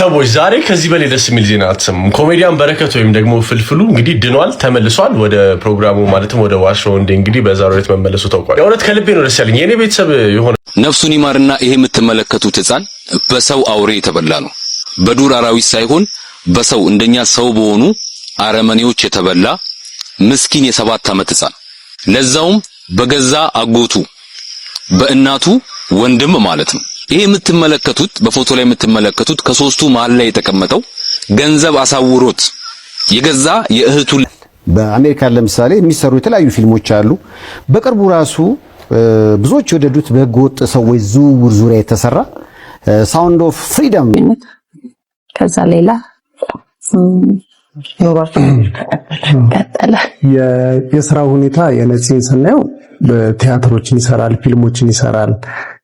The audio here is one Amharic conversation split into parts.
ቤተሰቦች ዛሬ ከዚህ በላይ ደስ የሚል ዜና አትሰሙም። ኮሜዲያን በረከት ወይም ደግሞ ፍልፍሉ እንግዲህ ድኗል፣ ተመልሷል ወደ ፕሮግራሙ ማለትም ወደ ዋሾው እንግዲህ በዛሬው ዕለት መመለሱ ታውቋል። የእውነት ከልቤ ነው ደስ ያለኝ። የኔ ቤተሰብ የሆነ ነፍሱን ይማርና ይሄ የምትመለከቱት ህፃን በሰው አውሬ የተበላ ነው። በዱር አራዊት ሳይሆን በሰው እንደኛ ሰው በሆኑ አረመኔዎች የተበላ ምስኪን የ7 ዓመት ህፃን፣ ለዛውም በገዛ አጎቱ በእናቱ ወንድም ማለት ነው። ይሄ የምትመለከቱት በፎቶ ላይ የምትመለከቱት ከሶስቱ መሃል ላይ የተቀመጠው ገንዘብ አሳውሮት የገዛ የእህቱ በአሜሪካ ለምሳሌ የሚሰሩ የተለያዩ ፊልሞች አሉ። በቅርቡ ራሱ ብዙዎች የወደዱት በህገወጥ ሰዎች ዝውውር ዙሪያ የተሰራ ሳውንድ ኦፍ ፍሪደም ከዛ ሌላ የስራ ሁኔታ የነፂን ስናየው በቲያትሮችን ይሰራል፣ ፊልሞችን ይሰራል፣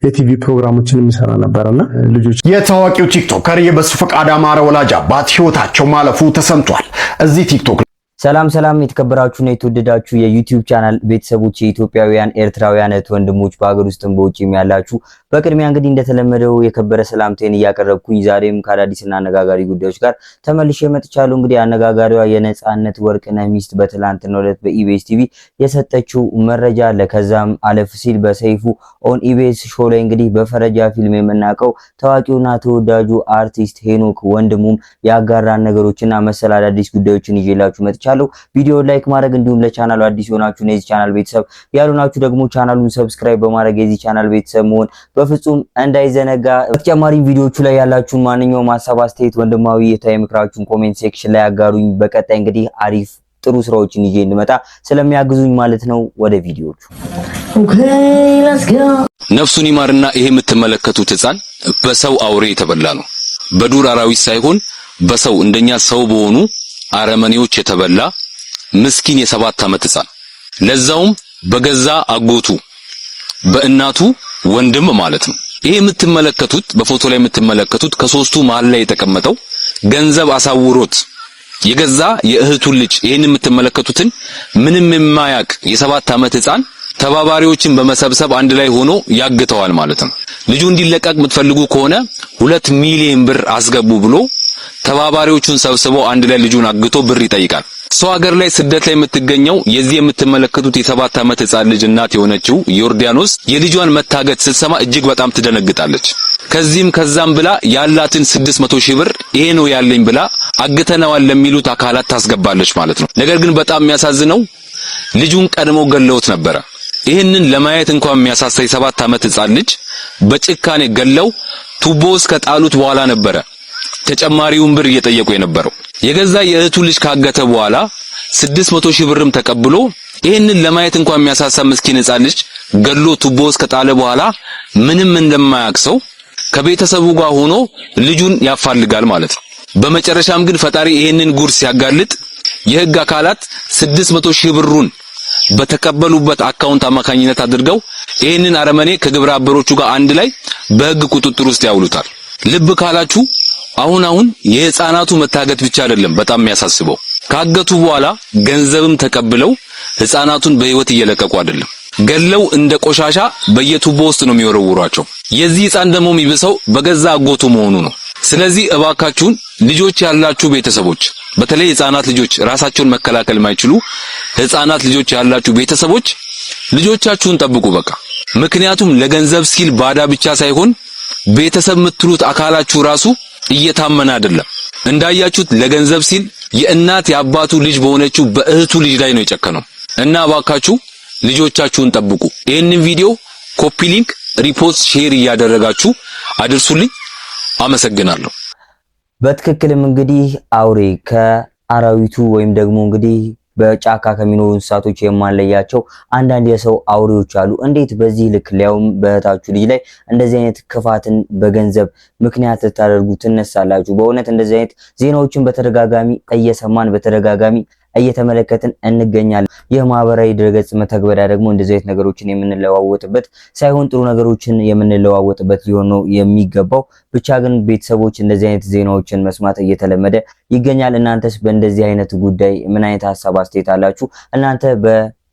የቲቪ ፕሮግራሞችን ይሰራ ነበርና ልጆች የታዋቂው ቲክቶከር የበሱ ፈቃድ አማረ ወላጅ አባት ህይወታቸው ማለፉ ተሰምቷል። እዚህ ቲክቶክ ሰላም የተከበራችሁና የተወደዳችሁ የዩቲዩብ ቻናል ቤተሰቦች የኢትዮጵያውያን ኤርትራውያን ወንድሞች በአገር ውስጥም በውጭም ያላችሁ በቅድሚያ እንግዲህ እንደተለመደው የከበረ ሰላምታዬን እያቀረብኩኝ ዛሬም ከአዳዲስና አነጋጋሪ ጉዳዮች ጋር ተመልሼ መጥቻለሁ። እንግዲህ አነጋጋሪዋ የነጻነት ወርቅነህ ሚስት በትላንትናው ዕለት በኢቢኤስ ቲቪ የሰጠችው መረጃ አለ። ከዛም አለፍ ሲል በሰይፉ ኦን ኢቢኤስ ሾው ላይ እንግዲህ በፈረጃ ፊልም የምናውቀው ታዋቂውና ተወዳጁ አርቲስት ሄኖክ ወንድሙም ያጋራን ነገሮችና መሰል አዳዲስ ጉዳዮችን ይዤላችሁ መጥቻለሁ። ቪዲዮ ላይክ ማድረግ እንዲሁም ለቻናሉ አዲስ ሆናችሁ ነው የዚህ ቻናል ቤተሰብ ያሉናችሁ ደግሞ ቻናሉን ሰብስክራይብ በማድረግ የዚህ ቻናል ቤተሰብ መሆን በፍጹም እንዳይዘነጋ። በተጨማሪም ቪዲዮቹ ላይ ያላችሁን ማንኛውም ሐሳብ አስተያየት ወንድማዊ የታይ ምክራችሁን ኮሜንት ሴክሽን ላይ አጋሩኝ። በቀጣይ እንግዲህ አሪፍ ጥሩ ስራዎችን ይዤ እንድመጣ ስለሚያግዙኝ ማለት ነው። ወደ ቪዲዮቹ ነፍሱን ይማርና ይሄ የምትመለከቱት ህፃን በሰው አውሬ የተበላ ነው። በዱር አራዊት ሳይሆን በሰው እንደኛ ሰው በሆኑ አረመኔዎች የተበላ ምስኪን የ7 ዓመት ህፃን፣ ለዛውም በገዛ አጎቱ በእናቱ ወንድም ማለት ነው። ይሄ የምትመለከቱት በፎቶ ላይ የምትመለከቱት ከሶስቱ መሃል ላይ የተቀመጠው ገንዘብ አሳውሮት የገዛ የእህቱ ልጅ ይሄን የምትመለከቱትን ምንም የማያቅ የ7 ዓመት ህፃን ተባባሪዎችን በመሰብሰብ አንድ ላይ ሆኖ ያግተዋል ማለት ነው። ልጁ እንዲለቀቅ የምትፈልጉ ከሆነ 2 ሚሊዮን ብር አስገቡ ብሎ ተባባሪዎቹን ሰብስበው አንድ ላይ ልጁን አግቶ ብር ይጠይቃል። ሰው ሀገር ላይ ስደት ላይ የምትገኘው የዚህ የምትመለከቱት የ7 ዓመት ህፃን ልጅ እናት የሆነችው ዮርዳኖስ የልጇን መታገት ስትሰማ እጅግ በጣም ትደነግጣለች። ከዛም ብላ ያላትን 600 ሺህ ብር ይሄ ነው ያለኝ ብላ አግተናዋል ለሚሉት አካላት ታስገባለች ማለት ነው። ነገር ግን በጣም የሚያሳዝነው ልጁን ቀድመው ገለውት ነበረ። ይህንን ለማየት እንኳን የሚያሳሳ የ7 ዓመት ህፃን ልጅ በጭካኔ ገለው ቱቦ ውስጥ ከጣሉት በኋላ ነበረ ተጨማሪውን ብር እየጠየቁ የነበረው። የገዛ የእህቱ ልጅ ካገተ በኋላ 600 ሺህ ብርም ተቀብሎ ይህንን ለማየት እንኳን የሚያሳሳ ምስኪን ህፃን ልጅ ገሎ ቱቦ ውስጥ ከጣለ በኋላ ምንም እንደማያውቅ ሰው ከቤተሰቡ ጋር ሆኖ ልጁን ያፋልጋል ማለት ነው። በመጨረሻም ግን ፈጣሪ ይህንን ጉር ሲያጋልጥ የህግ አካላት 600 ሺህ ብሩን በተቀበሉበት አካውንት አማካኝነት አድርገው ይህንን አረመኔ ከግብረ አበሮቹ ጋር አንድ ላይ በህግ ቁጥጥር ውስጥ ያውሉታል። ልብ ካላችሁ አሁን የህፃናቱ መታገት ብቻ አይደለም በጣም የሚያሳስበው፣ ካገቱ በኋላ ገንዘብም ተቀብለው ህፃናቱን በህይወት እየለቀቁ አይደለም፣ ገለው እንደ ቆሻሻ በየቱቦ ውስጥ ነው የሚወረውሯቸው። የዚህ ህፃን ደግሞ የሚብሰው በገዛ አጎቱ መሆኑ ነው። ስለዚህ እባካችሁን ልጆች ያላችሁ ቤተሰቦች፣ በተለይ ህፃናት ልጆች ራሳቸውን መከላከል የማይችሉ ህፃናት ልጆች ያላችሁ ቤተሰቦች ልጆቻችሁን ጠብቁ በቃ። ምክንያቱም ለገንዘብ ሲል ባዳ ብቻ ሳይሆን ቤተሰብ የምትሉት አካላችሁ ራሱ እየታመነ አይደለም። እንዳያችሁት ለገንዘብ ሲል የእናት የአባቱ ልጅ በሆነችው በእህቱ ልጅ ላይ ነው የጨከነው። እና እባካችሁ ልጆቻችሁን ጠብቁ። ይህንን ቪዲዮ ኮፒ ሊንክ፣ ሪፖስት፣ ሼር እያደረጋችሁ አድርሱልኝ። አመሰግናለሁ። በትክክልም እንግዲህ አውሬ ከአራዊቱ ወይም ደግሞ እንግዲህ በጫካ ከሚኖሩ እንስሳቶች የማንለያቸው አንዳንድ የሰው አውሬዎች አሉ። እንዴት በዚህ ልክ ሊያውም በእህታችሁ ልጅ ላይ እንደዚህ አይነት ክፋትን በገንዘብ ምክንያት ታደርጉ ትነሳላችሁ? በእውነት እንደዚህ አይነት ዜናዎችን በተደጋጋሚ እየሰማን በተደጋጋሚ እየተመለከትን እንገኛለን። ይህ ማህበራዊ ድረገጽ መተግበሪያ ደግሞ እንደዚህ አይነት ነገሮችን የምንለዋወጥበት ሳይሆን ጥሩ ነገሮችን የምንለዋወጥበት ሊሆን ነው የሚገባው። ብቻ ግን ቤተሰቦች እንደዚህ አይነት ዜናዎችን መስማት እየተለመደ ይገኛል። እናንተስ በእንደዚህ አይነት ጉዳይ ምን አይነት ሐሳብ አስተያየት አላችሁ? እናንተ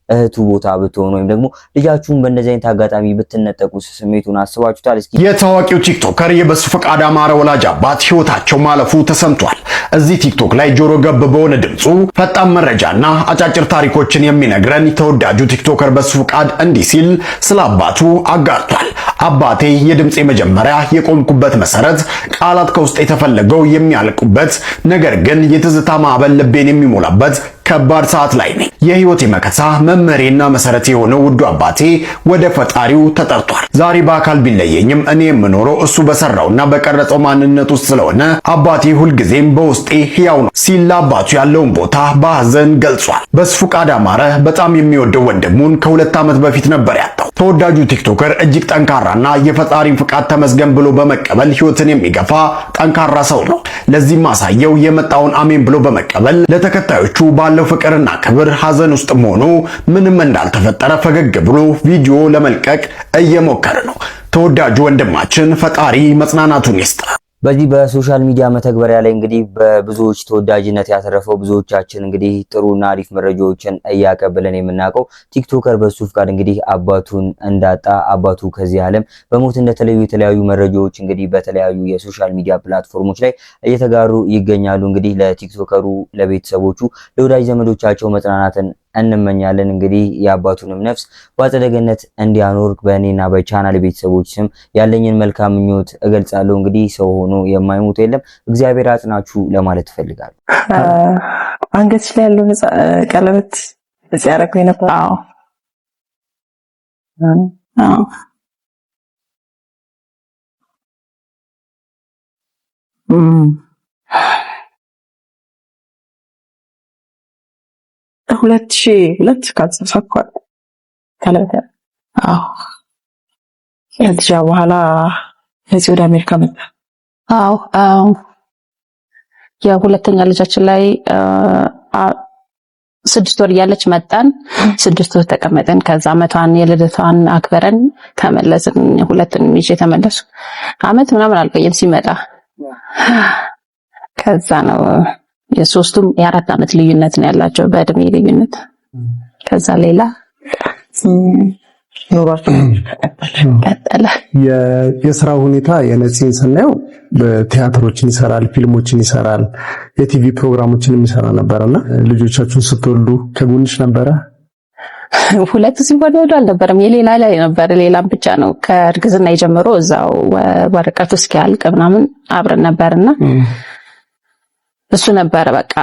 እህቱ ቦታ ብትሆኑ ወይም ደግሞ ልጃችሁን በእንደዚህ አይነት አጋጣሚ ብትነጠቁ ስሜቱን አስባችሁታል? እስኪ የታዋቂው ቲክቶከር የበሱ ፈቃድ አማረ ወላጅ አባት ህይወታቸው ማለፉ ተሰምቷል። እዚህ ቲክቶክ ላይ ጆሮ ገብ በሆነ ድምጹ ፈጣን መረጃና አጫጭር ታሪኮችን የሚነግረን ተወዳጁ ቲክቶከር በሱ ፈቃድ እንዲህ ሲል ስለ አባቱ አጋርቷል። አባቴ የድምጼ መጀመሪያ፣ የቆምኩበት መሰረት፣ ቃላት ከውስጥ የተፈለገው የሚያልቁበት፣ ነገር ግን የትዝታ ማዕበል ልቤን የሚሞላበት ከባድ ሰዓት ላይ ነኝ። የህይወቴ መከታ መመሬና መሰረት የሆነው ውዱ አባቴ ወደ ፈጣሪው ተጠርቷል። ዛሬ በአካል ቢለየኝም እኔ የምኖረው እሱ በሰራውና በቀረጸው ማንነት ውስጥ ስለሆነ አባቴ ሁልጊዜም በውስጤ ሕያው ነው ሲል አባቱ ያለውን ቦታ በሐዘን ገልጿል። በሱ ፈቃድ አማረ በጣም የሚወደው ወንድሙን ከ2 ዓመት በፊት ነበር ያጣው። ተወዳጁ ቲክቶከር እጅግ ጠንካራና የፈጣሪን ፍቃድ ተመስገን ብሎ በመቀበል ህይወትን የሚገፋ ጠንካራ ሰው ነው። ለዚህ ማሳየው የመጣውን አሜን ብሎ በመቀበል ለተከታዮቹ ባለው ፍቅርና ክብር ሐዘን ውስጥ ሆኖ ምንም እንዳልተፈጠረ ፈገግ ብሎ ቪዲዮ ለመልቀቅ እየሞከረ ነው። ተወዳጁ ወንድማችን ፈጣሪ መጽናናቱን ይስጥ። በዚህ በሶሻል ሚዲያ መተግበሪያ ላይ እንግዲህ በብዙዎች ተወዳጅነት ያተረፈው ብዙዎቻችን እንግዲህ ጥሩና አሪፍ መረጃዎችን እያቀበለን የምናውቀው ቲክቶከር በሱ ፈቃድ እንግዲህ አባቱን እንዳጣ አባቱ ከዚህ ዓለም በሞት እንደተለዩ የተለያዩ መረጃዎች እንግዲህ በተለያዩ የሶሻል ሚዲያ ፕላትፎርሞች ላይ እየተጋሩ ይገኛሉ። እንግዲህ ለቲክቶከሩ፣ ለቤተሰቦቹ፣ ለወዳጅ ዘመዶቻቸው መጽናናትን እንመኛለን። እንግዲህ የአባቱንም ነፍስ በአጸደ ገነት እንዲያኖር በእኔና በቻናል ቤተሰቦች ስም ያለኝን መልካም ምኞት እገልጻለሁ። እንግዲህ ሰው ሆኖ የማይሞት የለም፣ እግዚአብሔር አጽናችሁ ለማለት እፈልጋለሁ። አንገትሽ ላይ ያለው ቀለበት እዚህ ያደረገው የነበረ? አዎ 2002 ካልተሳሳትኩ ቀለበት። ከዛ በኋላ እዚህ ወደ አሜሪካ መጣ። የሁለተኛ ልጃችን ላይ 6 ወር እያለች መጣን። 6 ወር ተቀመጠን። ከዛ አመቷን የልደቷን አክበረን ተመለስን። ሁለቱንም ይዤ ተመለሱ። አመት ምናምን አልቆየም ሲመጣ። ከዛ ነው የሶስቱም የ4 አመት ልዩነት ነው ያላቸው በእድሜ ልዩነት። ከዛ ሌላ ኑሯችን ቀጠለ። የስራ ሁኔታ የነፂን ስናየው ቲያትሮችን ይሰራል፣ ፊልሞችን ይሰራል፣ የቲቪ ፕሮግራሞችን ይሰራ ነበርና ልጆቻችሁን ስትወልዱ ከጎንሽ ነበረ? ሁለቱ ሲወለዱ አልነበረም፣ የሌላ ላይ ነበር። ሌላም ብቻ ነው ከእርግዝና የጀምሮ እዛው ወረቀቱ እስኪያልቅ ምናምን አብረን ነበርና እሱ ነበረ በቃ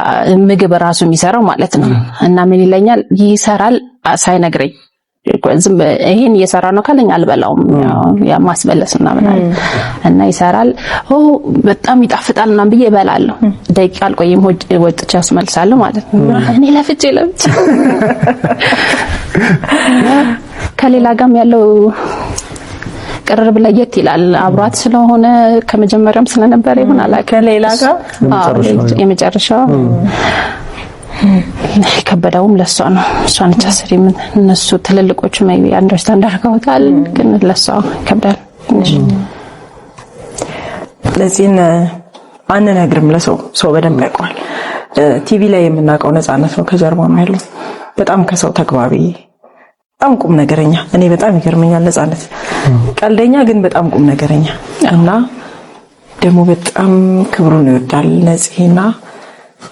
ምግብ ራሱ የሚሰራው ማለት ነው። እና ምን ይለኛል ይሰራል ሳይነግረኝ ዝም ይሄን እየሰራ ነው ካለኝ አልበላውም፣ ያ ማስበለስ ምናምን እና ይሰራል። በጣም ይጣፍጣል ምናምን ብዬ እበላለሁ። ደቂቃ አልቆይም ወጥቼ አስመልሳለሁ ማለት ነው። እኔ ለፍቼ ከሌላ ጋርም ያለው ቅርብ ለየት ይላል። አብሯት ስለሆነ ከመጀመሪያም ስለነበረ ይሆን አላውቅም። ከሌላ ጋር የመጨረሻው ከበዳውም ለሷ ነው። እሷን ተሰሪ ምን እነሱ ትልልቆቹ ሜቢ አንደርስታንድ አድርገውታል፣ ግን ለሷ ከበዳል። ለዚህን አንነግርም ለሰው በደንብ ያውቀዋል። ቲቪ ላይ የምናውቀው ነፃነት ነው ከጀርባ ነው ያለው። በጣም ከሰው ተግባቢ፣ በጣም ቁም ነገረኛ። እኔ በጣም ይገርመኛል ነፃነት። ቀልደኛ ግን በጣም ቁም ነገረኛ እና ደግሞ በጣም ክብሩን ይወዳል ነፂና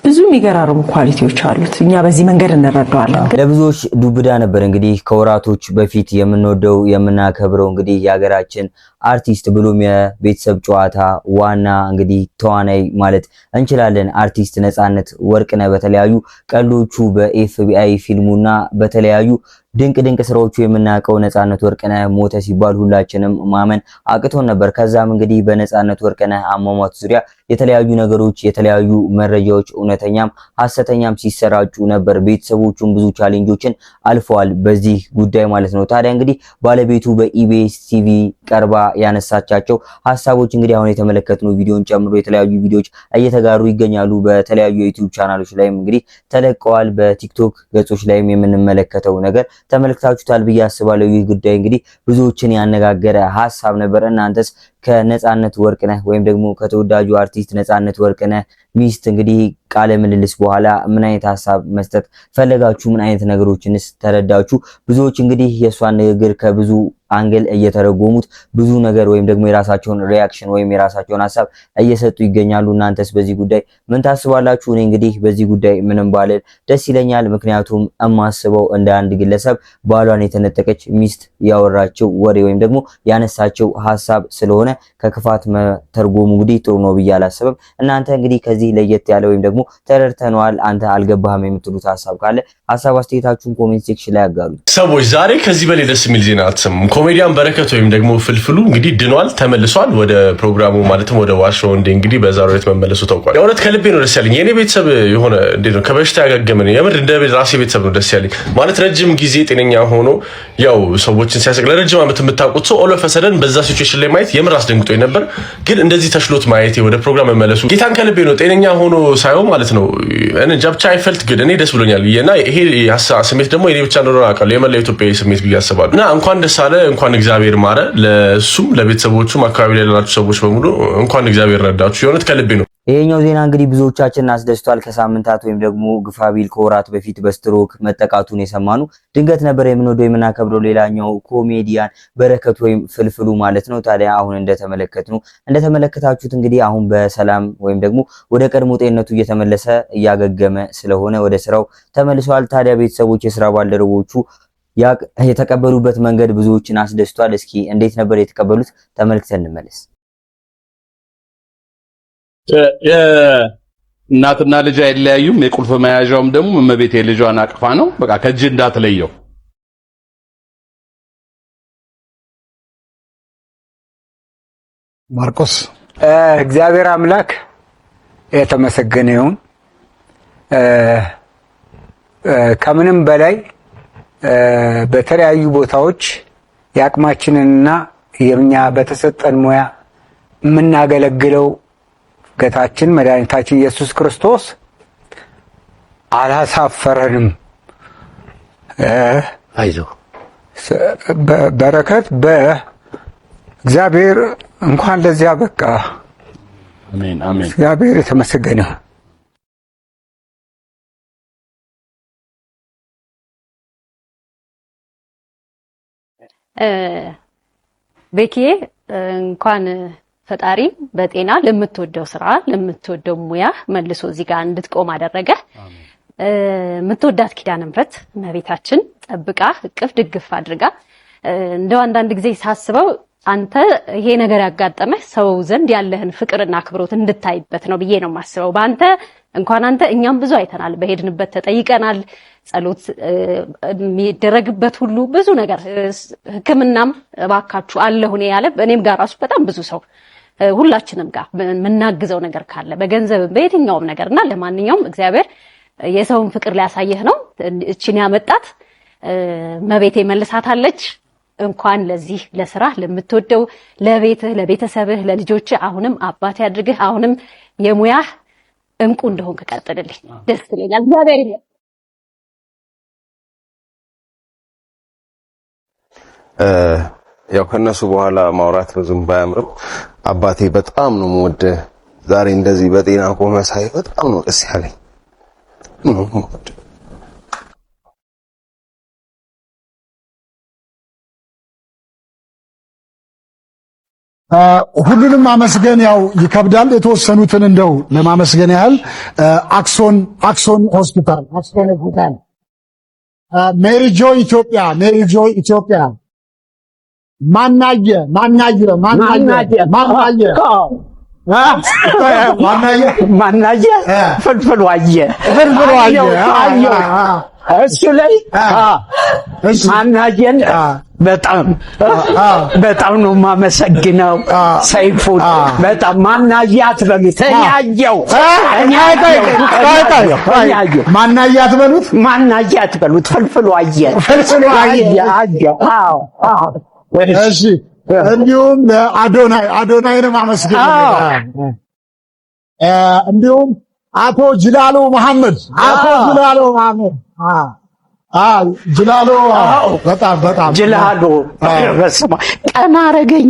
ብዙ የሚገራርሙ ኳሊቲዎች አሉት። እኛ በዚህ መንገድ እንረዳዋለን። ለብዙዎች ዱብዳ ነበር እንግዲህ ከወራቶች በፊት የምንወደው የምናከብረው እንግዲህ የሀገራችን አርቲስት ብሎም የቤተሰብ ጨዋታ ዋና እንግዲህ ተዋናይ ማለት እንችላለን አርቲስት ነፃነት ወርቅነህ በተለያዩ ቀልዶቹ በኤፍቢአይ ፊልሙና በተለያዩ ድንቅ ስራዎቹ የምናውቀው ነፃነት ወርቅነህ ሞተ ሲባል ሁላችንም ማመን አቅቶን ነበር። ከዛም እንግዲህ በነፃነት ወርቅነህ አሟሟት ዙሪያ የተለያዩ ነገሮች የተለያዩ መረጃዎች እውነተኛም ሐሰተኛም ሲሰራጩ ነበር። ቤተሰቦቹም ብዙ ቻሌንጆችን አልፈዋል በዚህ ጉዳይ ማለት ነው። ታዲያ እንግዲህ ባለቤቱ በኢቢኤስ ቲቪ ቀርባ ያነሳቻቸው ሐሳቦች እንግዲህ አሁን የተመለከትነው ቪዲዮን ጨምሮ የተለያዩ ቪዲዮዎች እየተጋሩ ይገኛሉ። በተለያዩ የዩቲዩብ ቻናሎች ላይም እንግዲህ ተለቀዋል። በቲክቶክ ገጾች ላይም የምንመለከተው ነገር ተመልክታችሁታል ብዬ አስባለሁ። ይህ ጉዳይ እንግዲህ ብዙዎችን ያነጋገረ ሐሳብ ነበር። እናንተስ ከነጻነት ወርቅነህ ወይም ደግሞ ከተወዳጁ አርቲስት ነጻነት ወርቅነህ ሚስት እንግዲህ ቃለ ምልልስ በኋላ ምን አይነት ሐሳብ መስጠት ፈለጋችሁ? ምን አይነት ነገሮችንስ ተረዳችሁ? ብዙዎች እንግዲህ የሷን ንግግር ከብዙ አንግል እየተረጎሙት ብዙ ነገር ወይም ደግሞ የራሳቸውን ሪአክሽን ወይም የራሳቸውን ሐሳብ እየሰጡ ይገኛሉ። እናንተስ በዚህ ጉዳይ ምን ታስባላችሁ? እኔ እንግዲህ በዚህ ጉዳይ ምንም ባልል ደስ ይለኛል። ምክንያቱም እማስበው እንደ አንድ ግለሰብ ባሏን የተነጠቀች ሚስት ያወራቸው ወሬ ወይም ደግሞ ያነሳቸው ሐሳብ ስለሆነ ከክፋት መተርጎሙ እንግዲህ ጥሩ ነው ብዬ አላስብም። እናንተ እንግዲህ ከዚህ ለየት ያለ ወይም ደግሞ ተረድተናል አንተ አልገባህም የምትሉት ሐሳብ ካለ ሐሳብ አስተያየታችሁን ኮሜንት ሴክሽን ላይ አጋሩ። ሰዎች ዛሬ ከዚህ በላይ ደስ የሚል ዜና አትሰሙም። ኮሜዲያን በረከት ወይም ደግሞ ፍልፍሉ እንግዲህ ድኗል፣ ተመልሷል ወደ ፕሮግራሙ ማለትም ወደ ዋሾው እንደ እንግዲህ በዛሬው ዕለት መመለሱ ታውቋል። የእውነት ከልቤ ነው ደስ ያለኝ። የኔ ቤተሰብ የሆነ እንዴት ነው ከበሽታ ያገገመ ነው። የምር እንደ ራሴ ቤተሰብ ነው ደስ ያለኝ። ማለት ረጅም ጊዜ ጤነኛ ሆኖ ያው ሰዎችን ሲያሰቅ ለረጅም ዓመት የምታውቁት ሰው ኦል ኦፍ አ ሰደን በዛ ሲቹዌሽን ላይ ማየት የምር አስደንግጦኝ ነበር። ግን እንደዚህ ተሽሎት ማየቴ ወደ ፕሮግራም መመለሱ ጌታን ከልቤ ነው ጤነኛ ሆኖ ሳይሆን ማለት ነው እንጃ ብቻ አይፈልት ግን እኔ ደስ ብሎኛል። እና ይሄ ስሜት ደግሞ እኔ ብቻ እንደሆነ አውቃለሁ የመላ ኢትዮጵያዊ ስሜት ብዬ አስባለሁ። እና እንኳን ደስ አለ፣ እንኳን እግዚአብሔር ማረ። ለሱም ለቤተሰቦቹም አካባቢ ላይ ላላችሁ ሰዎች በሙሉ እንኳን እግዚአብሔር ረዳችሁ። የእውነት ከልቤ ነው። ይሄኛው ዜና እንግዲህ ብዙዎቻችንን አስደስቷል። ከሳምንታት ወይም ደግሞ ግፋቢል ከወራት በፊት በስትሮክ መጠቃቱን የሰማኑ ድንገት ነበር የምንወደው የምናከብረው ሌላኛው ኮሜዲያን በረከት ወይም ፍልፍሉ ማለት ነው። ታዲያ አሁን እንደተመለከታችሁት እንግዲህ አሁን በሰላም ወይም ደግሞ ወደ ቀድሞ ጤንነቱ እየተመለሰ እያገገመ ስለሆነ ወደ ስራው ተመልሷል። ታዲያ ቤተሰቦች፣ የስራ ባልደረቦቹ የተቀበሉበት መንገድ ብዙዎችን አስደስቷል። እስኪ እንዴት ነበር የተቀበሉት? ተመልክተን እንመለስ። እናትና ልጅ አይለያዩም። የቁልፍ መያዣውም ደግሞ እመቤቴ ልጇን አቅፋ ነው። በቃ ከእጅ እንዳትለየው። ማርቆስ እግዚአብሔር አምላክ የተመሰገነ ይሁን። ከምንም በላይ በተለያዩ ቦታዎች የአቅማችንንና የኛ በተሰጠን ሙያ የምናገለግለው ጌታችን መድኃኒታችን ኢየሱስ ክርስቶስ አላሳፈረንም። አይዞ በረከት በእግዚአብሔር እንኳን ለዚያ በቃ። አሜን አሜን። እግዚአብሔር የተመሰገነ ይሁን። ቤኪዬ እንኳን ፈጣሪ በጤና ለምትወደው ስራ ለምትወደው ሙያ መልሶ እዚህ ጋር እንድትቆም አደረገ። የምትወዳት ኪዳነ ምሕረት እመቤታችን ጠብቃ እቅፍ ድግፍ አድርጋ እንደው አንዳንድ ጊዜ ሳስበው አንተ ይሄ ነገር ያጋጠመህ ሰው ዘንድ ያለህን ፍቅርና አክብሮት እንድታይበት ነው ብዬ ነው የማስበው። በአንተ እንኳን አንተ እኛም ብዙ አይተናል፣ በሄድንበት ተጠይቀናል። ጸሎት የሚደረግበት ሁሉ ብዙ ነገር ሕክምናም እባካችሁ አለሁ እኔ ያለ እኔም ጋር ራሱ በጣም ብዙ ሰው ሁላችንም ጋር የምናግዘው ነገር ካለ በገንዘብ በየትኛውም ነገርና ለማንኛውም እግዚአብሔር የሰውን ፍቅር ሊያሳየህ ነው። እቺን ያመጣት መቤቴ መልሳታለች። እንኳን ለዚህ ለስራ ለምትወደው ለቤትህ ለቤተሰብህ ለልጆችህ አሁንም አባት ያድርግህ። አሁንም የሙያህ እንቁ እንደሆንክ ቀጥልልኝ። ደስ ይለኛል። እግዚአብሔር ይመስገን። ያው ከነሱ በኋላ ማውራት ብዙም ባያምርም አባቴ በጣም ነው የምወደው። ዛሬ እንደዚህ በጤና ቆመ ሳይ በጣም ነው ደስ ያለኝ። ሁሉንም ማመስገን ያው ይከብዳል። የተወሰኑትን እንደው ለማመስገን ያህል አክሶን ሆስፒታል፣ ሜሪ ጆይ ኢትዮጵያ፣ ማናየ ፍልፍሉ አየ እሱ ላይ ማናየን በጣም ነው የማመሰግነው። ሰይፉን በጣም ማናየ አትበሉት። ማናየ አትበሉት። ፍልፍሉ አየ። እሺ፣ እንዲሁም አዶናይንም አመስግን። እንዲሁም አቶ ጅላሎ መሐመድ ጅላሎ በጣም ጅላሎ በስማ ቀና አረገኝ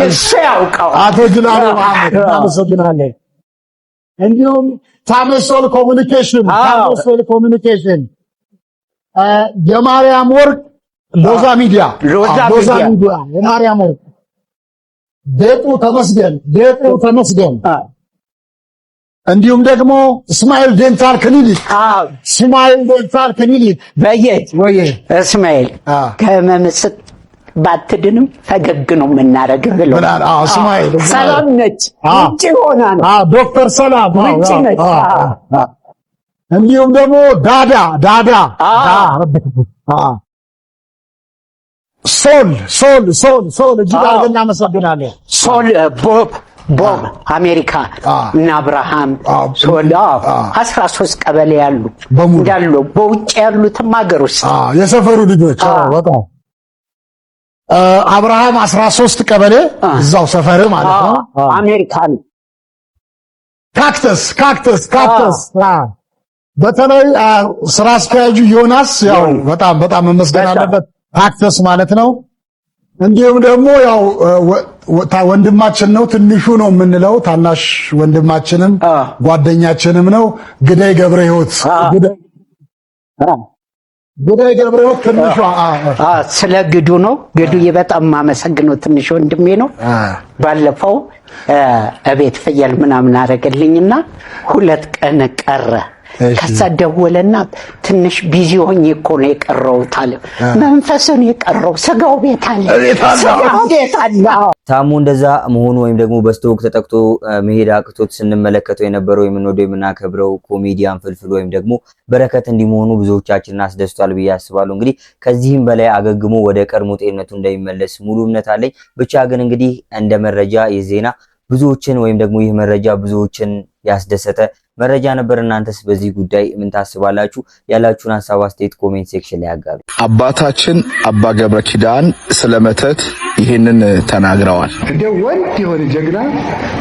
እሱ ያውቀው አቶ ጅላሎ መሐመድ እናመሰግናለን። እንዲሁም ታመሶል ኮሙኒኬሽን የማርያም ወርቅ ሎዛ ሚዲያ የማርያም ወርቅ ቤቱ ተመስገን እንዲሁም ደግሞ እስማኤል ዴንታል ክሊኒክ በየት እስማኤል ከመምስጥ ባትድንም ፈገግ ነው የምናደርግ ብለው እስማኤል ሰላም ነች ውጪ ሆና ዶክተር ሰላም ውጪ ነች። እንዲሁም ደግሞ ዳዳ ሶል እጅግ አድርገን እናመሰግናለን። ሶል ቦብ አሜሪካ እና አብርሃም ሶል 13 ቀበሌ ያሉ እንዳሉ በውጭ ያሉትም ሀገር ውስጥ የሰፈሩ ልጆች በጣም አብርሃም 13 ቀበሌ እዛው ሰፈር ማለት ነው አሜሪካን ካክተስ በተለይ ስራ አስኪያጁ ዮናስ ያው በጣም መመስገን አለበት። ካክተስ ማለት ነው። እንዲሁም ደግሞ ያው ወንድማችን ነው፣ ትንሹ ነው የምንለው፣ ታናሽ ወንድማችንም ጓደኛችንም ነው። ግዳይ ገብረ ሕይወት ትንሹ ስለ ግዱ ነው። ግዱ በጣም ማመሰግነው ትንሽ ወንድሜ ነው። ባለፈው እቤት ፍየል ምናምን አደረገልኝና 2 ቀን ቀረ። ከዛ ደወለና ትንሽ ቢዚ ሆኜ እኮ ነው የቀረውት አለ። መንፈስን የቀረው ስጋው ቤት አለ። ታሙ እንደዛ መሆኑ ወይም ደግሞ በስትሮክ ተጠቅቶ መሄድ አቅቶት ስንመለከተው የነበረው የምንወደው የምናከብረው ኮሜዲያን ፍልፍል ወይም ደግሞ በረከት እንዲመሆኑ ብዙዎቻችንን አስደስቷል ብዬ አስባለሁ። እንግዲህ ከዚህም በላይ አገግሞ ወደ ቀድሞ ጤንነቱ እንደሚመለስ ሙሉ እምነት አለኝ። ብቻ ግን እንግዲህ እንደ መረጃ የዜና ብዙዎችን ወይም ደግሞ ይህ መረጃ ብዙዎችን ያስደሰተ መረጃ ነበር። እናንተስ በዚህ ጉዳይ ምን ታስባላችሁ? ያላችሁን ሐሳብ አስተያየት ኮሜንት ሴክሽን ላይ ያጋሩ። አባታችን አባ ገብረ ኪዳን ስለመተት ይህንን ተናግረዋል። እንደ ወንድ የሆነ ጀግና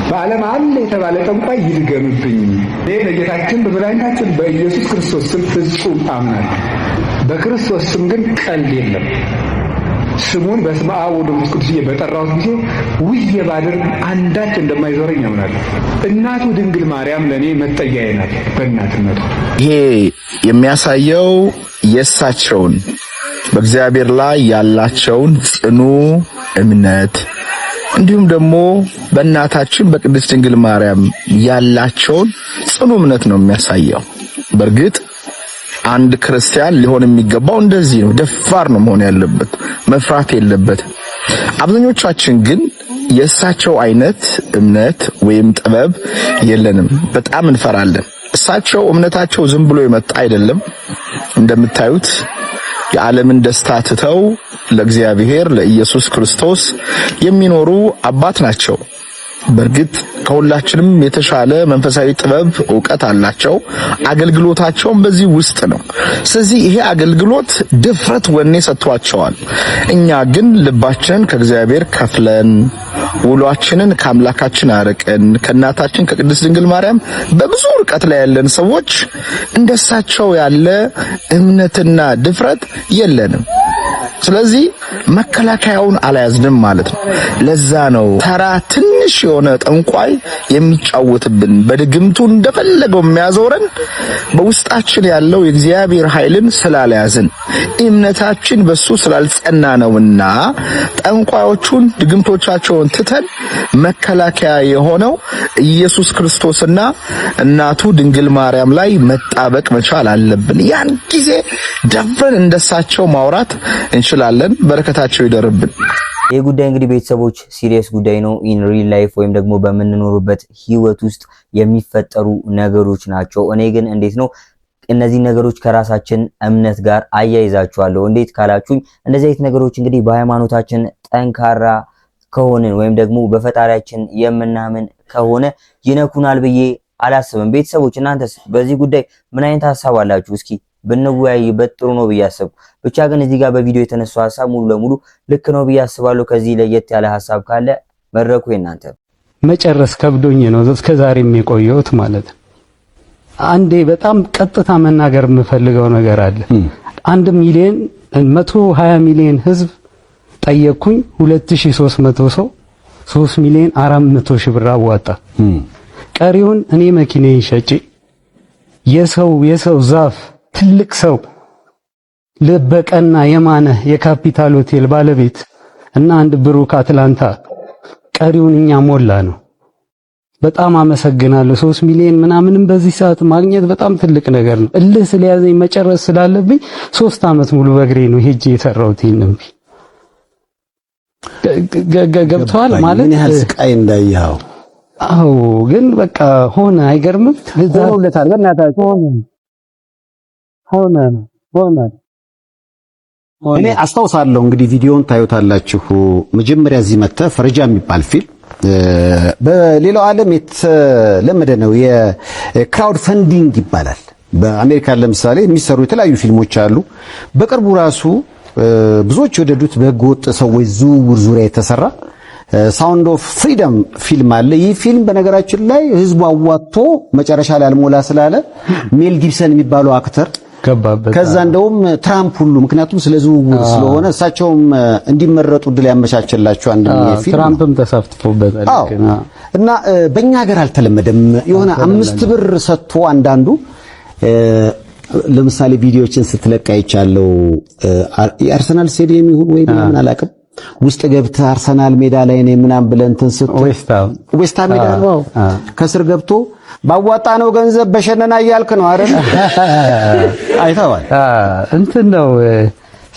በዓለም አለ የተባለ ጠንቋይ ይድገምብኝ። እኔ በጌታችን በመድኃኒታችን በኢየሱስ ክርስቶስ ስም ፍጹም አምናለሁ። በክርስቶስ ስም ግን ቀልድ የለም። ስሙን በስመ አብ ወወልድ ወመንፈስ ቅዱስ በጠራሁት ጊዜ ውዬ ባድር አንዳች እንደማይዞረኝ አምናለሁ። እናቱ ድንግል ማርያም ለኔ መጠጊያዬ ናት በእናትነቷ። ይሄ የሚያሳየው የእሳቸውን በእግዚአብሔር ላይ ያላቸውን ጽኑ እምነት እንዲሁም ደግሞ በእናታችን በቅድስት ድንግል ማርያም ያላቸውን ጽኑ እምነት ነው የሚያሳየው። በእርግጥ አንድ ክርስቲያን ሊሆን የሚገባው እንደዚህ ነው። ደፋር ነው መሆን ያለበት፣ መፍራት የለበትም። አብዛኞቻችን ግን የእሳቸው አይነት እምነት ወይም ጥበብ የለንም። በጣም እንፈራለን። እሳቸው እምነታቸው ዝም ብሎ የመጣ አይደለም። እንደምታዩት የዓለምን ደስታ ትተው ለእግዚአብሔር ለኢየሱስ ክርስቶስ የሚኖሩ አባት ናቸው። በእርግጥ ከሁላችንም የተሻለ መንፈሳዊ ጥበብ ዕውቀት አላቸው። አገልግሎታቸውም በዚህ ውስጥ ነው። ስለዚህ ይሄ አገልግሎት ድፍረት ወኔ ሰጥቷቸዋል። እኛ ግን ልባችንን ከእግዚአብሔር ከፍለን ውሏችንን ከአምላካችን አርቀን ከእናታችን ከቅድስት ድንግል ማርያም በብዙ ርቀት ላይ ያለን ሰዎች እንደሳቸው ያለ እምነትና ድፍረት የለንም። ስለዚህ መከላከያውን አልያዝንም ማለት ነው። ለዛ ነው ተራ ትንሽ የሆነ ጠንቋይ የሚጫወትብን በድግምቱ እንደፈለገው የሚያዞረን በውስጣችን ያለው የእግዚአብሔር ኃይልን ስላልያዝን እምነታችን በሱ ስላልጸና ነውና ጠንቋዮቹን ድግምቶቻቸውን ትተን መከላከያ የሆነው ኢየሱስ ክርስቶስና እናቱ ድንግል ማርያም ላይ መጣበቅ መቻል አለብን። ያን ጊዜ ደፍረን እንደሳቸው ማውራት እንችላለን። በረከታቸው ይደርብን። ይህ ጉዳይ እንግዲህ ቤተሰቦች ሲሪየስ ጉዳይ ነው። ኢን ሪል ላይፍ ወይም ደግሞ በምንኖርበት ህይወት ውስጥ የሚፈጠሩ ነገሮች ናቸው። እኔ ግን እንዴት ነው እነዚህ ነገሮች ከራሳችን እምነት ጋር አያይዛቸዋለሁ? እንዴት ካላችሁኝ እንደዚህ አይነት ነገሮች እንግዲህ በሃይማኖታችን ጠንካራ ከሆንን ወይም ደግሞ በፈጣሪያችን የምናምን ከሆነ ይነኩናል ብዬ አላስብም። ቤተሰቦች እናንተስ በዚህ ጉዳይ ምን አይነት ሐሳብ አላችሁ? እስኪ ብንወያይበት ጥሩ ነው ብዬ አስባለሁ። ብቻ ግን እዚህ ጋር በቪዲዮ የተነሳው ሐሳብ ሙሉ ለሙሉ ልክ ነው ብዬ አስባለሁ። ከዚህ ለየት ያለ ሐሳብ ካለ መድረኩ የእናንተ። መጨረስ ከብዶኝ ነው እስከዛሬም የቆየሁት ማለት ነው። አንዴ በጣም ቀጥታ መናገር የምፈልገው ነገር አለ። 1 ሚሊዮን 120 ሚሊዮን ህዝብ ጠየቅኩኝ። 2300 ሰው 3 ሚሊዮን 400 ሺህ ብር አዋጣ። ቀሪውን እኔ መኪናዬን ሸጬ የሰው ዛፍ ትልቅ ሰው ልበቀና የማነ የካፒታል ሆቴል ባለቤት እና አንድ ብሩክ አትላንታ ቀሪውን እኛ ሞላ ነው። በጣም አመሰግናለሁ። 3 ሚሊዮን ምናምንም በዚህ ሰዓት ማግኘት በጣም ትልቅ ነገር ነው። እልህ ስለያዘኝ መጨረስ ስላለብኝ 3 አመት ሙሉ በእግሬ ነው ሄጄ የሰራሁት። ይሄንን ገብቷል ማለት ምን ያህል ስቃይ እንዳያው። አዎ ግን በቃ ሆነ። አይገርምም? ሆነለታል። በእናታችሁ ሆነ። እኔ አስታውሳለሁ እንግዲህ ቪዲዮውን ታዩታላችሁ። መጀመሪያ እዚህ መጥተህ ፈረጃ የሚባል ፊልም በሌላው ዓለም የተለመደ ነው። የክራውድ ፈንዲንግ ይባላል። በአሜሪካ ለምሳሌ የሚሰሩ የተለያዩ ፊልሞች አሉ። በቅርቡ ራሱ ብዙዎች የወደዱት በህገ ወጥ ሰዎች ዝውውር ዙሪያ የተሰራ ሳውንድ ኦፍ ፍሪደም ፊልም አለ። ይህ ፊልም በነገራችን ላይ ህዝቡ አዋጥቶ መጨረሻ ላይ አልሞላ ስላለ ሜል ጊብሰን የሚባለው አክተር ገባበት። ከዛ እንደውም ትራምፕ ሁሉ ምክንያቱም ስለ ዝውውር ስለሆነ እሳቸውም እንዲመረጡ ድል ያመቻቸላቸው አንድ ፊልም ትራምፕም ተሳትፎበታል። እና በእኛ ሀገር አልተለመደም። የሆነ 5 ብር ሰጥቶ አንዳንዱ ለምሳሌ ቪዲዮዎችን ስትለቃ ይቻለው የአርሰናል ስቴዲየም ይሁን ወይ ምናምን አላውቅም ውስጥ ገብተህ አርሰናል ሜዳ ላይ ነኝ ምናምን ብለህ እንትን ስትል ዌስታ ሜዳ ነው ከስር ገብቶ ባዋጣ ነው ገንዘብ በሸነና እያልክ ነው አይደል? አይተዋል። እንትን ነው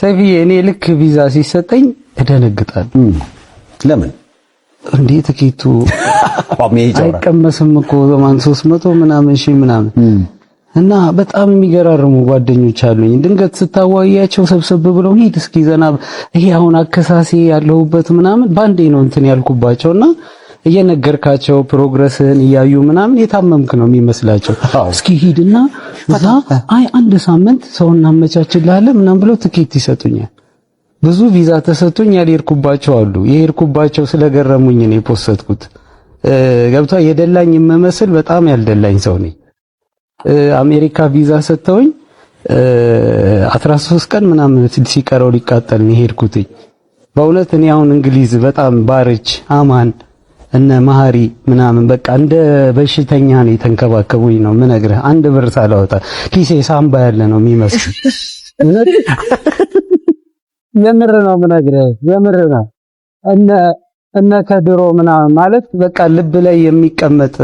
ሰፊዬ። እኔ ልክ ቪዛ ሲሰጠኝ እደነግጣለሁ። ለምን እንዴ? ትኬቱ አይቀመስም እኮ 300 ምናምን ሺህ ምናምን እና በጣም የሚገራርሙ ጓደኞች አሉኝ። ድንገት ስታዋያቸው ሰብሰብ ብለው ሂድ እስኪ ዘና ይሄ አሁን አከሳሲ ያለሁበት ምናምን ባንዴ ነው እንትን ያልኩባቸውና እየነገርካቸው ፕሮግረስን እያዩ ምናምን የታመምክ ነው የሚመስላቸው። እስኪ ሂድና እዛ አንድ ሳምንት ሰውና አመቻችልሃለ ምናምን ብለው ትኬት ይሰጡኛል። ብዙ ቪዛ ተሰጥቶኝ ያልሄድኩባቸው አሉ። የሄድኩባቸው ስለገረሙኝ ነው የፖስትኩት። ገብቷ የደላኝ የምመስል በጣም ያልደላኝ ሰው ነኝ። አሜሪካ ቪዛ ሰጥተውኝ 13 ቀን ምናምን ሲቀረው ሊቃጠል ነው የሄድኩት። በእውነት እኔ አሁን እንግሊዝ በጣም ባርች አማን እነ ማህሪ ምናምን በቃ እንደ በሽተኛ ነው የተንከባከቡኝ ነው ምነግርህ። 1 ብር ሳላወጣ ኪሴ ሳምባ ያለ ነው የሚመስል። የምር ነው ምነግርህ፣ የምር ነው። እነ ከድሮ ምናምን ማለት በቃ ልብ ላይ የሚቀመጥ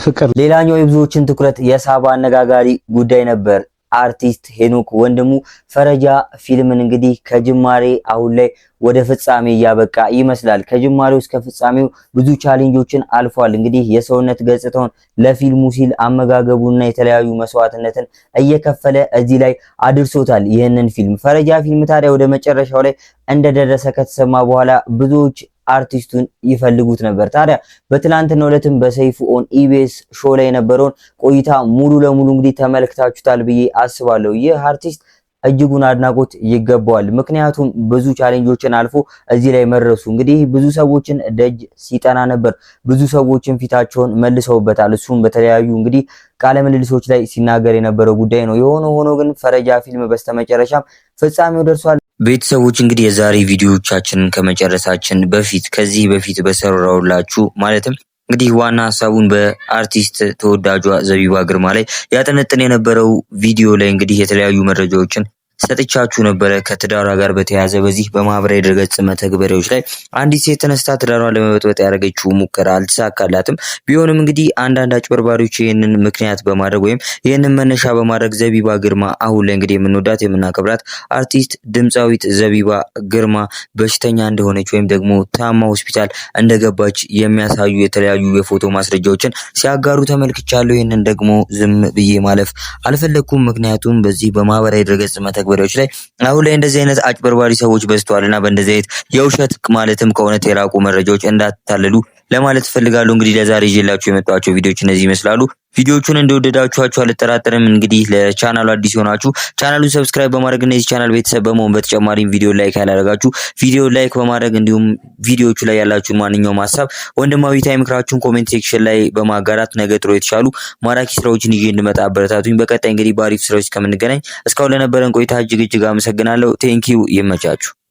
ፍቅር። ሌላኛው የብዙዎችን ትኩረት የሳባ አነጋጋሪ ጉዳይ ነበር። አርቲስት ሄኖክ ወንድሙ ፈረጃ ፊልምን እንግዲህ ከጅማሬ አሁን ላይ ወደ ፍጻሜ እያበቃ ይመስላል። ከጅማሬው እስከ ፍጻሜው ብዙ ቻሌንጆችን አልፏል። እንግዲህ የሰውነት ገጽታውን ለፊልሙ ሲል አመጋገቡና የተለያዩ መስዋዕትነትን እየከፈለ እዚህ ላይ አድርሶታል። ይህንን ፊልም ፈረጃ ፊልም ታዲያ ወደ መጨረሻው ላይ እንደደረሰ ከተሰማ በኋላ ብዙዎች አርቲስቱን ይፈልጉት ነበር። ታዲያ በትላንትናው ዕለትም በሰይፉ ኦን ኢቢኤስ ሾው ላይ የነበረውን ቆይታ ሙሉ ለሙሉ እንግዲህ ተመልክታችሁታል ብዬ አስባለሁ። ይህ አርቲስት እጅጉን አድናቆት ይገባዋል። ምክንያቱም ብዙ ቻሌንጆችን አልፎ እዚህ ላይ መድረሱ እንግዲህ ብዙ ሰዎችን ደጅ ሲጠና ነበር። ብዙ ሰዎችን ፊታቸውን መልሰውበታል። እሱም በተለያዩ እንግዲህ ቃለ ምልልሶች ላይ ሲናገር የነበረው ጉዳይ ነው። የሆነ ሆኖ ግን ፈረጃ ፊልም በስተመጨረሻም ፍጻሜው ደርሷል። ቤተሰቦች እንግዲህ የዛሬ ቪዲዮዎቻችንን ከመጨረሳችን በፊት ከዚህ በፊት በሰራውላችሁ ማለትም እንግዲህ ዋና ሐሳቡን በአርቲስት ተወዳጇ ዘቢባ ግርማ ላይ ያጠነጥን የነበረው ቪዲዮ ላይ እንግዲህ የተለያዩ መረጃዎችን ሰጥቻችሁ ነበረ። ከትዳሯ ጋር በተያያዘ በዚህ በማህበራዊ ድረገጽ መተግበሪያዎች ላይ አንዲት ሴት ተነስታ ትዳሯን ለመበጥበጥ ያደረገችው ሙከራ አልተሳካላትም። ቢሆንም እንግዲህ አንዳንድ አጭበርባሪዎች ይህንን ምክንያት በማድረግ ወይም ይህንን መነሻ በማድረግ ዘቢባ ግርማ አሁን ላይ እንግዲህ የምንወዳት የምናከብራት አርቲስት ድምፃዊት ዘቢባ ግርማ በሽተኛ እንደሆነች ወይም ደግሞ ታማ ሆስፒታል እንደገባች የሚያሳዩ የተለያዩ የፎቶ ማስረጃዎችን ሲያጋሩ ተመልክቻለሁ። ይህንን ደግሞ ዝም ብዬ ማለፍ አልፈለኩም። ምክንያቱም በዚህ በማህበራዊ ድረገጽ መተግበሪያዎች ላይ አሁን ላይ እንደዚህ አይነት አጭበርባሪ ሰዎች በዝተዋልና በእንደዚህ አይነት የውሸት ማለትም ከእውነት የራቁ መረጃዎች እንዳትታለሉ ለማለት ፈልጋለሁ። እንግዲህ ለዛሬ ይዤላችሁ የመጣኋቸው ቪዲዮዎች እነዚህ ይመስላሉ። ቪዲዮቹን እንደወደዳችኋቸው አልጠራጠርም። እንግዲህ ለቻናሉ አዲስ ሆናችሁ ቻናሉን ሰብስክራይብ በማድረግ እነዚህ ቻናል ቤተሰብ በመሆን በተጨማሪም ቪዲዮ ላይክ ያላደረጋችሁ ቪዲዮ ላይክ በማድረግ እንዲሁም ቪዲዮቹ ላይ ያላችሁን ማንኛውም ሀሳብ ወንድማዊ ምክራችሁን ኮሜንት ሴክሽን ላይ በማጋራት ነገ ጥሩ የተሻሉ ማራኪ ስራዎችን ይዤ እንድመጣ አበረታቱኝ። በቀጣይ እንግዲህ በአሪፍ ስራዎች እስከምንገናኝ እስካሁን ለነበረን ቆይታ እጅግ አመሰግናለሁ። ቴንኪው። ይመቻችሁ።